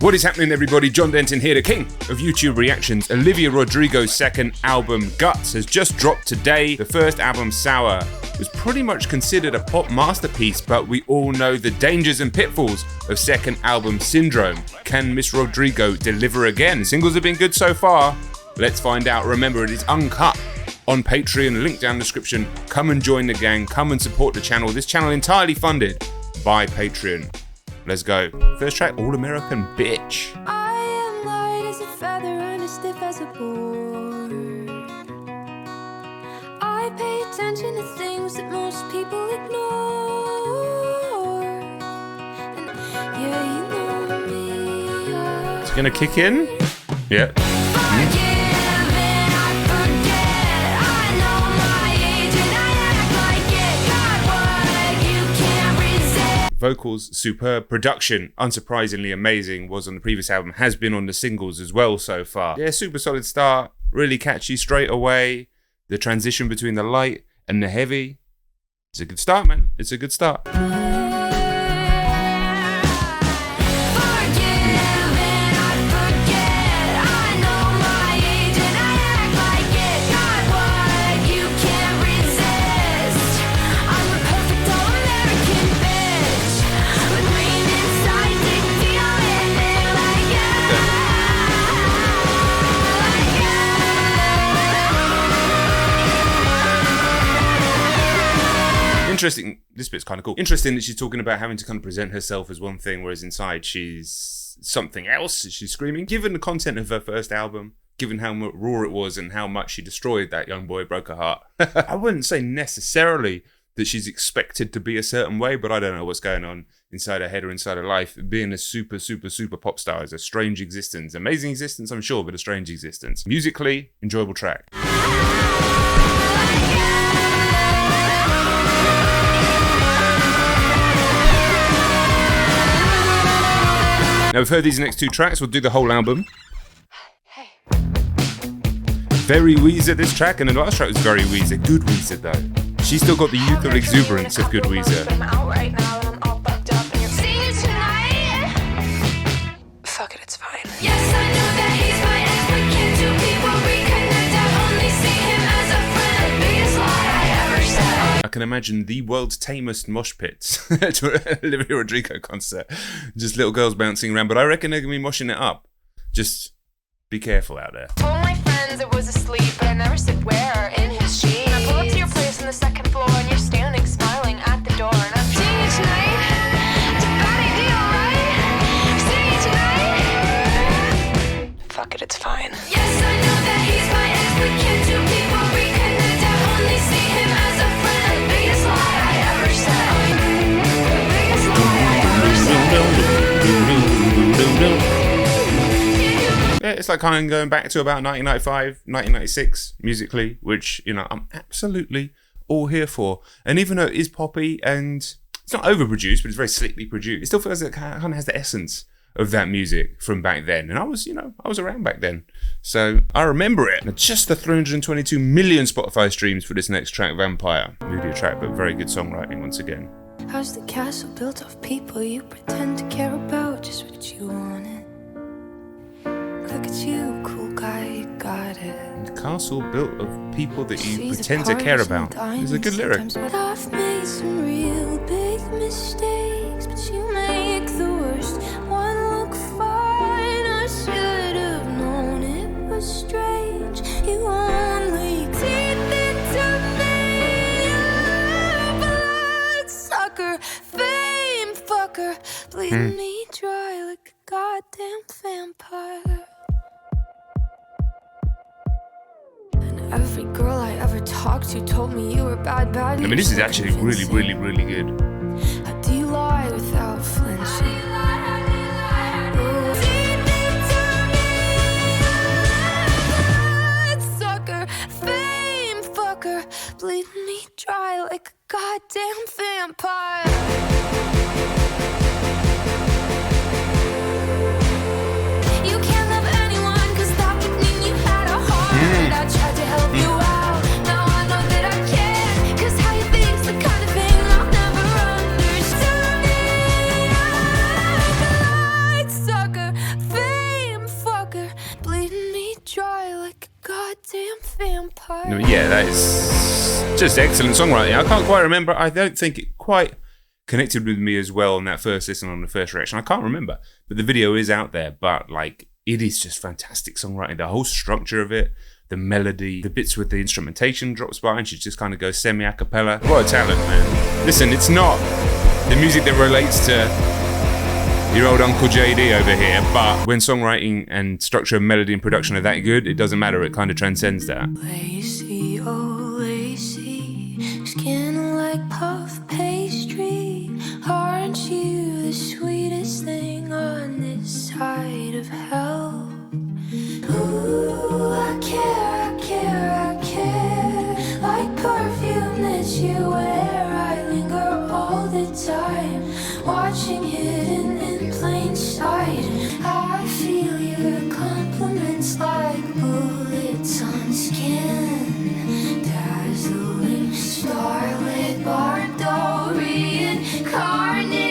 What is happening, everybody? John Denton here, the king of YouTube reactions. Olivia Rodrigo's second album, Guts, has just dropped today. The first album, Sour, was pretty much considered a pop masterpiece, but we all know the dangers and pitfalls of second album syndrome. Can Miss Rodrigo deliver again? Singles have been good so far. Let's find out. Remember, it is uncut on Patreon, link down in the description. Come and join the gang, come and support the channel. This channel entirely funded by Patreon. Let's go. First track, All American Bitch. I am light as a feather and as stiff as a board. I pay attention to things that most people ignore. And yeah, you know me. It's gonna kick in? Yeah. Vocals, superb. Production, unsurprisingly amazing, was on the previous album, has been on the singles as well so far. Yeah, super solid start, really catchy straight away. The transition between the light and the heavy. It's a good start, man. It's a good start. Interesting, this bit's kind of cool. Interesting that she's talking about having to kind of present herself as one thing, whereas inside she's something else. She's screaming. Given the content of her first album, given how raw it was and how much she destroyed that young boy, broke her heart. I wouldn't say necessarily that she's expected to be a certain way, but I don't know what's going on inside her head or inside her life. Being a super pop star is a strange existence. Amazing existence, I'm sure, but a strange existence. Musically, enjoyable track. Now we've heard these next two tracks, we'll do the whole album. Hey. Very Weezer, this track, and the last track was very Weezer. Good Weezer though. She's still got the youthful exuberance of good Weezer. Fuck it, it's fine. Yes, I know that he's my ex, but can't two people reconnect? I only see him as a friend. The biggest lie I ever said. I can imagine the world's tamest mosh pits to an Olivia Rodrigo concert. Just little girls bouncing around, but I reckon they're going to be moshing it up. Just be careful out there. Told my friends it was asleep, but I never said where. In his sheet. I pull up to your place on the second floor, and you're standing smiling at the door. And I'm seeing you tonight. It's a bad idea, right? Seeing you tonight. Fuck it, it's fine. Yes, I know that he's my ex, but can't two people reconnect? I only see him as a friend. The biggest lie I ever said. The biggest lie I ever said. Yeah, it's like kind of going back to about 1995, 1996 musically, which, you know, I'm absolutely all here for. And even though it is poppy and it's not overproduced, but it's very slickly produced, it still feels like it kind of has the essence of that music from back then. And I was around back then. So I remember it. Now, just the 322 million Spotify streams for this next track, Vampire. Really a track, but very good songwriting once again. How's the castle built of people you pretend to care about? Just what you wanted. Look at you, cool guy, you got it. The castle built of people that you pretend to care about. It's a good lyric. I've made some real big mistakes, but you make the worst one look fine. I should have known it was strange. You only teeth into me, blood sucker, fame fucker, bleeding me dry like a goddamn vampire. Every girl I ever talked to told me you were bad. I mean, this is actually really good. How do you lie without flinching? Sucker, fame fucker, bleeding me dry like a goddamn vampire. You can't love anyone, 'cause that would mean you had a heart. I tried to help you out, now I know that I can't, 'cause how you think's the kind of thing I'll never understand. Sucker, No, yeah, that is just excellent songwriting. I can't quite remember. I don't think it quite connected with me as well on that first listen, on the first reaction. I can't remember, but the video is out there. But like, it is just fantastic songwriting. The whole structure of it, the melody, the bits with the instrumentation drops by and she just kind of goes semi-a-cappella. What a talent, man. Listen, it's not the music that relates to your old Uncle JD over here, but when songwriting and structure, melody and production are that good, it doesn't matter. It kind of transcends that. Lacy, oh lacy, skin like puff pastry. Aren't you the sweetest thing on this side of hell? Ooh, I care, I care, I care. Like perfume that you wear, I linger all the time, watching hidden in plain sight. I feel your compliments like bullets on skin, dazzling starlit Bordeaux reincarnate.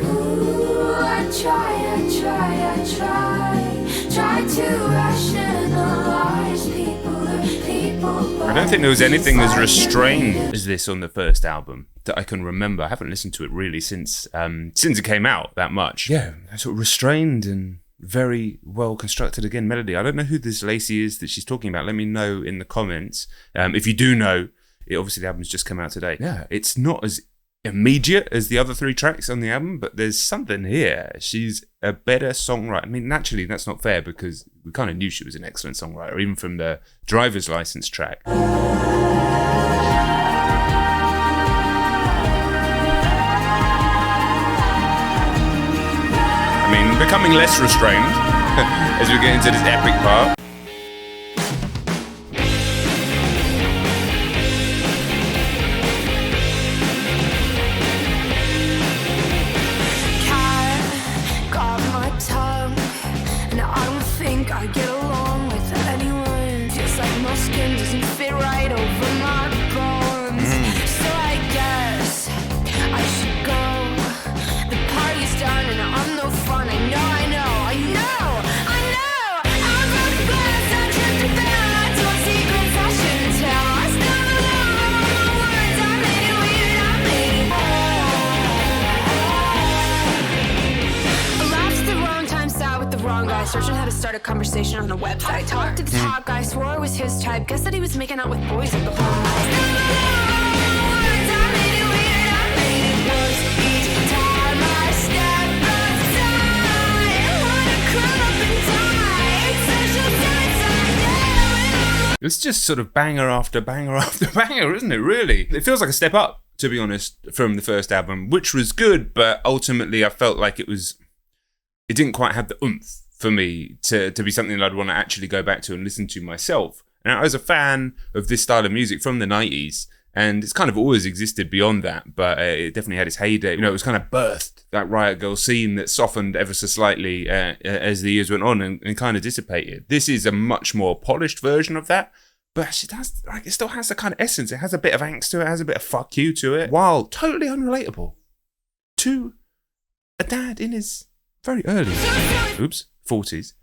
Ooh, I try to rationalize people. I don't think there was anything as restrained as this on the first album that I can remember. I haven't listened to it really since it came out that much. Yeah, sort of restrained and very well constructed again melody. I don't know who this Lacy is that she's talking about. Let me know in the comments. If you do know, obviously the album's just come out today. Yeah, it's not as immediate as the other 3 tracks on the album, but there's something here. She's a better songwriter. I mean, naturally, that's not fair because we kind of knew she was an excellent songwriter, even from the driver's license track. I mean, becoming less restrained as we get into this epic part. I get along with anyone. Feels like my skin doesn't fit right over my bones. So I guess I should go. The party's done and I'm no fun. I know. I'm broken glass, I tripped and fell. I told secrets I shouldn't tell. I stumbled over my words. I made it weird. I laughed at the wrong time, sat with the wrong guy, searching how to start a conversation on a website. Talked to the top guy, swore it was his type. Guess that he was making out with boys at the whole night. It's just sort of banger after banger after banger, isn't it, really? It feels like a step up, to be honest, from the first album, which was good, but ultimately I felt like it didn't quite have the oomph for me to be something that I'd want to actually go back to and listen to myself. And I was a fan of this style of music from the 90s, and it's kind of always existed beyond that, but it definitely had its heyday. You know, it was kind of birthed, that Riot Girl scene that softened ever so slightly as the years went on and kind of dissipated. This is a much more polished version of that, but it still has the kind of essence. It has a bit of angst to it, it has a bit of fuck you to it, while totally unrelatable to a dad in his very early 40s.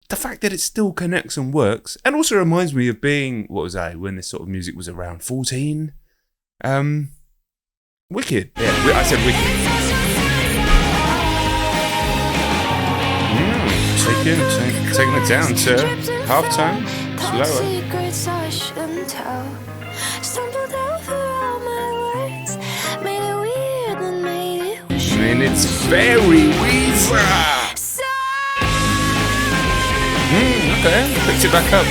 The fact that it still connects and works, and also reminds me of being, what was I, when this sort of music was around, 14? Wicked. Yeah, I said Wicked. Taking it down to halftime, slower. I mean, it's very Weezer. Okay, picked it back up.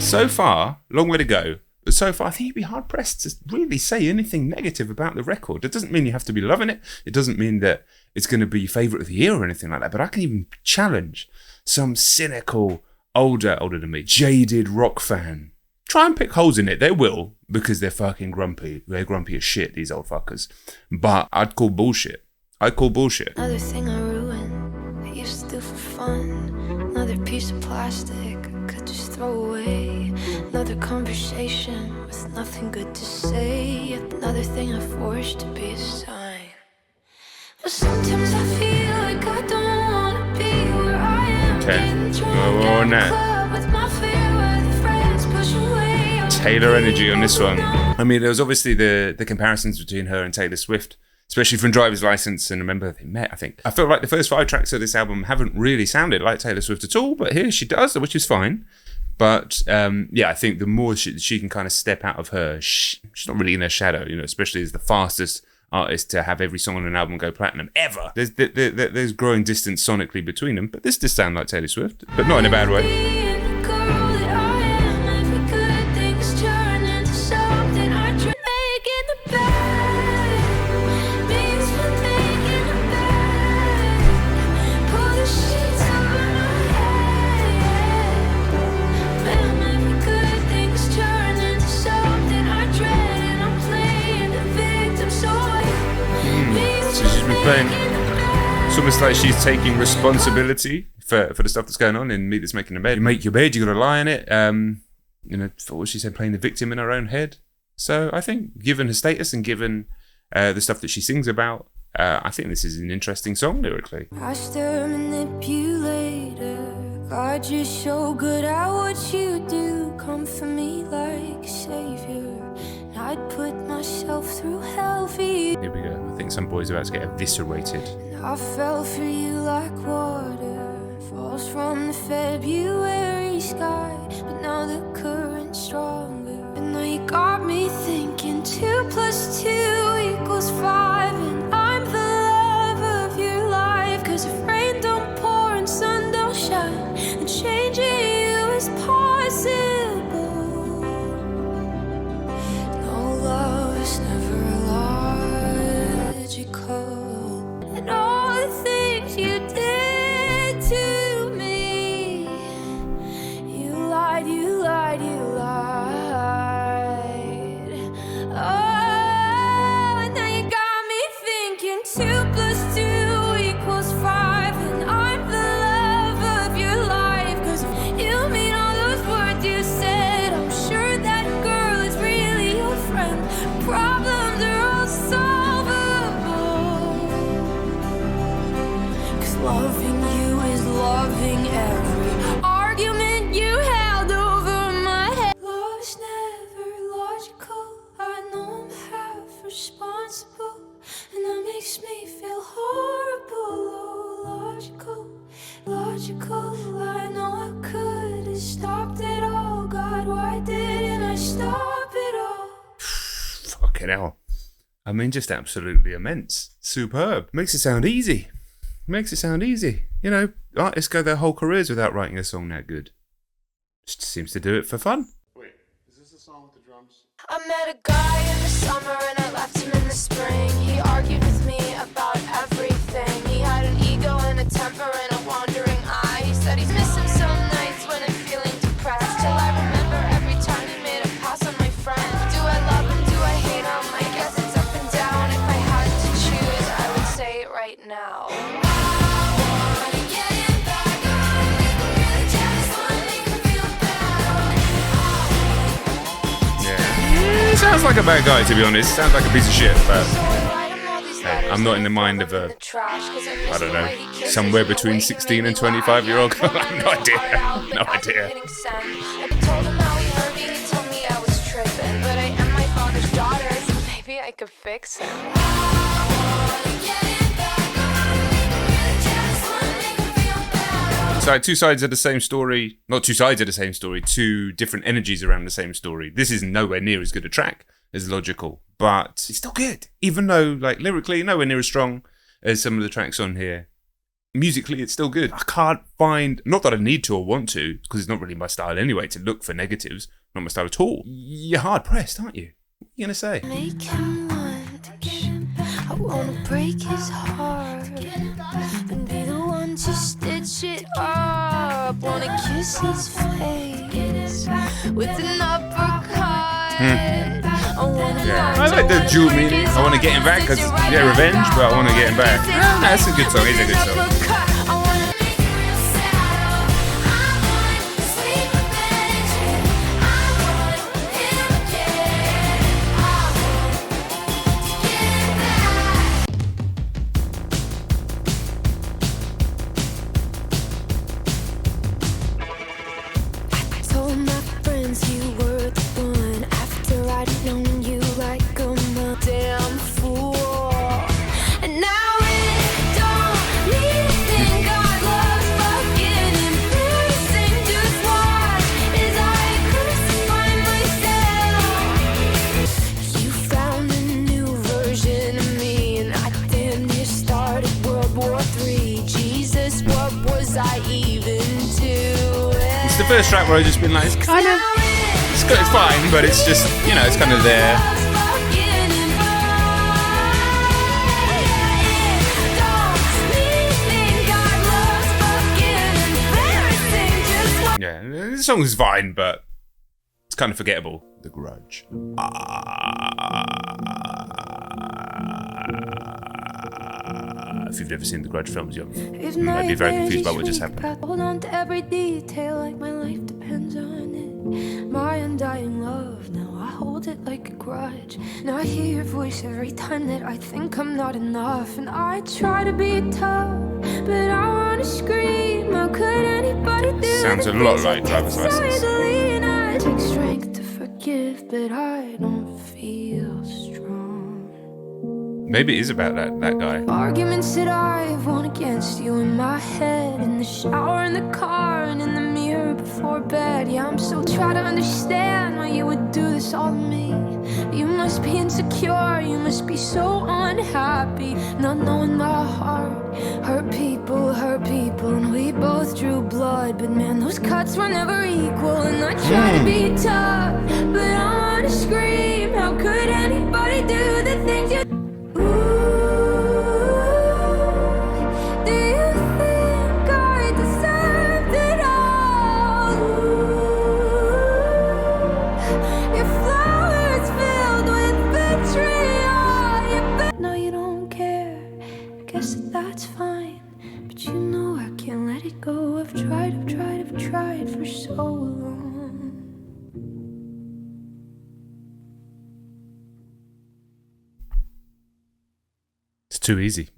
So far, long way to go, but so far I think you'd be hard pressed to really say anything negative about the record. It doesn't mean you have to be loving it. It doesn't mean that it's going to be your favourite of the year or anything like that, but I can even challenge some cynical, older than me, jaded rock fan. Try and pick holes in it. They will, because they're fucking grumpy. They're grumpy as shit, these old fuckers. But I'd call bullshit. Another thing I ruined, I used to do for fun. Another piece of plastic I could just throw away. Another conversation with nothing good to say. Yet another thing I forced to be a sign. But sometimes I feel like I don't wanna be where I Okay. Oh, no. Taylor energy on this one. I mean, there was obviously the comparisons between her and Taylor Swift, especially from Driver's License, and remember they met, I think. I feel like the first 5 tracks of this album haven't really sounded like Taylor Swift at all, but here she does, which is fine. But yeah, I think the more she can kind of step out of her, she's not really in her shadow, you know, especially as the fastest artist to have every song on an album go platinum ever. There's growing distance sonically between them, but this does sound like Taylor Swift, but not in a bad way. It's almost like she's taking responsibility for the stuff that's going on in Me That's Making the Bed. You make your bed, you got to lie in it. You know, for what she said, playing the victim in her own head. So I think, given her status and given the stuff that she sings about, I think this is an interesting song lyrically. Master manipulator, God, you're so good at what you do. Come for me like a savior. I'd put myself through hell for you. Here we go. I think some boy's about to get eviscerated. I fell for you like water falls from the February sky, but now the current's stronger. And now you got me thinking 2 + 2 = 5, and I'm the love of your life. 'Cause if rain don't pour and sun don't shine, then changing you is possible. Love is never logical, and all the things you did to me, you lied, you lied, you lied. Oh, and now you got me thinking 2 + 2 = 5, and I'm the love of your life. 'Cause if you mean all those words you said, I'm sure that girl is really your friend. Problems are all solvable, 'cause loving you is loving every argument you held over my head. Love's never logical, I know I'm half responsible, and that makes me feel horrible. Oh, logical, I know I could have stopped it all. God, why didn't I stop it all? Fucking hell. I mean, just absolutely immense. Superb. Makes it sound easy. You know, artists go their whole careers without writing a song that good. Just seems to do it for fun. Wait, is this the song with the drums? I met a guy in the summer and I left him in the spring. He argued with me about everything. He had an ego and a temper and a wandering eye. He said he's missing some nights when I'm feeling depressed. Till I remember every time he made a pass on my friend. Do I love him? Do I hate him? I guess it's up and down. If I had to choose, I would say it right now. Sounds like a bad guy, to be honest. Sounds like a piece of shit, but hey, I'm not in the mind of a, I don't know, somewhere between 16 and 25-year-old girl. I have no idea. No idea. I told him how he hurt me, he told me I was tripping, but I am my father's daughter, so maybe I could fix him. It's like two sides of the same story. Not two sides of the same story, two different energies around the same story. This is nowhere near as good a track as Logical, but it's still good. Even though, like, lyrically, nowhere near as strong as some of the tracks on here. Musically, it's still good. I can't find, not that I need to or want to, because it's not really my style anyway, to look for negatives. Not my style at all. You're hard pressed, aren't you? What are you going to say? Make him lunch. I wanna break his heart and be the one to stitch it up. Wanna kiss his face with an uppercut. I like the dual meaning. I want to get him back because, yeah, revenge, but I want to get him back. That's a good song. It's a good song. first track where I've just been like, it's fine, but it's just, you know, it's kind of there. Yeah, the song is fine, but it's kind of forgettable. The Grudge. If you've never seen the Grudge films, you might be very confused by what just happened. Hold on to every detail like my life depends on it. My undying love, now I hold it like a grudge. Now I hear your voice every time that I think I'm not enough. And I try to be tough, but I wanna scream. How could anybody do Sounds a lot like Driver's License. I take strength to forgive, but I don't feel strong. Maybe it is about that guy. Arguments that I've won against you in my head, in the shower, in the car, and in the mirror before bed. Yeah, I'm still trying to understand why you would do this all to me. You must be insecure, you must be so unhappy, not knowing my heart. Hurt people, and we both drew blood. But man, those cuts were never equal. And I try to be tough, but I wanna scream. How could anybody do the things you go? I've tried for so long. It's too easy.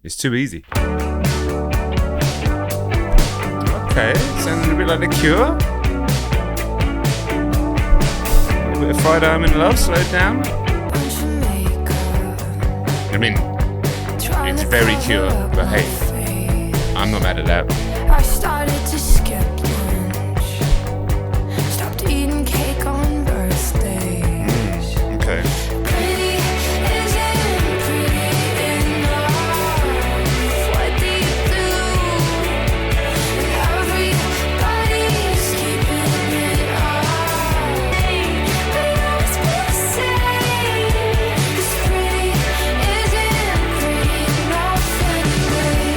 Okay, sounding a bit like The Cure. A bit of Friday I'm in Love, slowed down. I mean, it's very Cure, but hey, I'm not mad at that. I started to skip lunch, stopped eating cake on birthdays. Okay. Pretty isn't pretty enough. What do you do? Everybody's keeping it up. But I was gonna say, 'cause pretty isn't pretty enough anyway.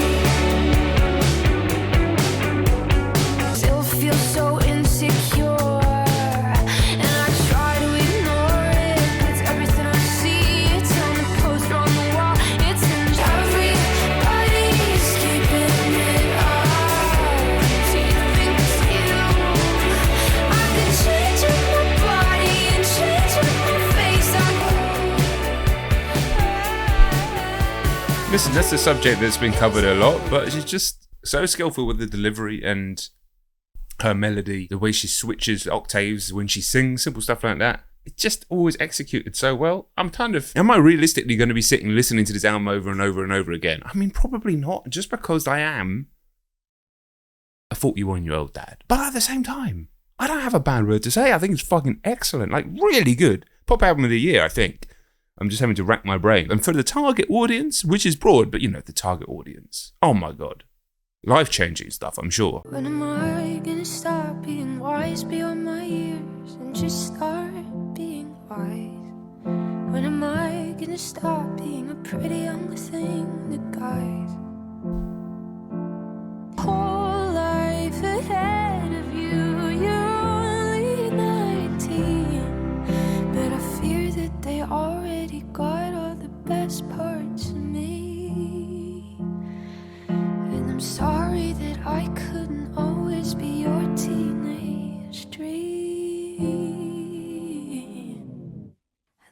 Still feel so insecure, and I try to ignore it. It's everything I see. It's on the poster on the wall. It's in everybody's keeping it up. Do you think it's you? I could change up my body and change up my face. Listen, that's a subject that's been covered a lot, but she's just so skillful with the delivery and her melody, the way she switches octaves when she sings, simple stuff like that. It's just always executed so well. Am I realistically going to be sitting listening to this album over and over and over again? I mean, probably not, just because I am a 41-year-old dad. But at the same time, I don't have a bad word to say. I think it's fucking excellent, like really good. Pop album of the year, I think. I'm just having to rack my brain. And for the target audience, which is broad, but you know, the target audience. Oh my God. Life-changing stuff, I'm sure. When am I gonna stop being wise beyond my years and just start being wise? When am I gonna stop being a pretty young thing that guys? Whole life ahead of you, you're only 19, but I fear that they already got all the best parts of me. And I'm sorry that I couldn't always be your teenage dream.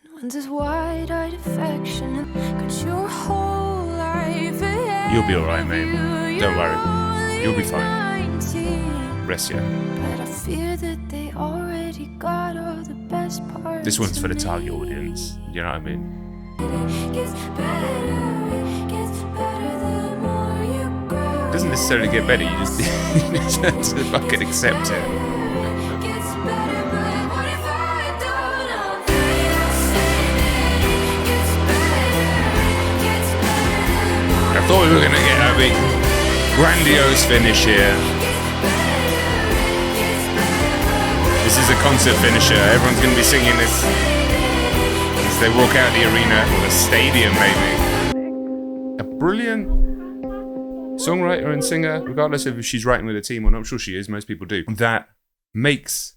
And when there's wide-eyed affection, cause your whole life ahead. You'll be alright, mate. Don't worry. You'll be fine. 19, Rest you. but I fear that they already got all the best parts. This one's for the of target me. audience. You know what I mean? It gets better the more you grow. It doesn't necessarily get better, you just have to fucking accept it. Gets better, but what if I don't know that? Gets better. I thought we were going to get a big grandiose finish here. This is a concert finisher. Everyone's going to be singing this as they walk out the arena or the stadium, maybe. A brilliant songwriter and singer, regardless of if she's writing with a team or not. I'm sure she is. Most people do. That makes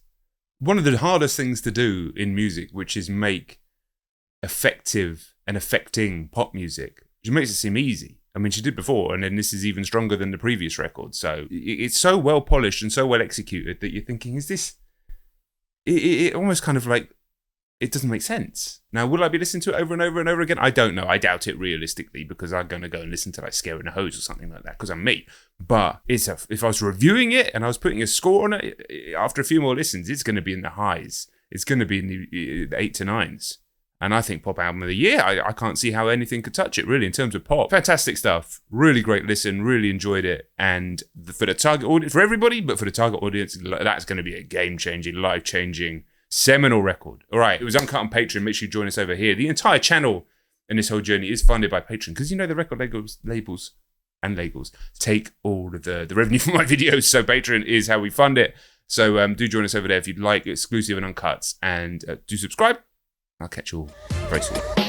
one of the hardest things to do in music, which is make effective and affecting pop music. She makes it seem easy. I mean, she did before, and then this is even stronger than the previous record. So it's so well polished and so well executed that you're thinking, is this... It almost kind of like, it doesn't make sense. Now, will I be listening to it over and over and over again? I don't know. I doubt it realistically, because I'm going to go and listen to like Scaring the Hose or something like that, because I'm me. But if I was reviewing it and I was putting a score on it, after a few more listens, it's going to be in the highs. It's going to be in the 8 to 9s. And I think Pop Album of the Year, I can't see how anything could touch it, really, in terms of pop. Fantastic stuff. Really great listen. Really enjoyed it. And for the target audience, for everybody, but for the target audience, that's going to be a game-changing, life-changing, seminal record. All right, it was Uncut on Patreon. Make sure you join us over here. The entire channel and this whole journey is funded by Patreon, because you know the record labels take all of the revenue from my videos. So Patreon is how we fund it. So do join us over there if you'd like exclusive and uncuts. And do subscribe. I'll catch you all very soon.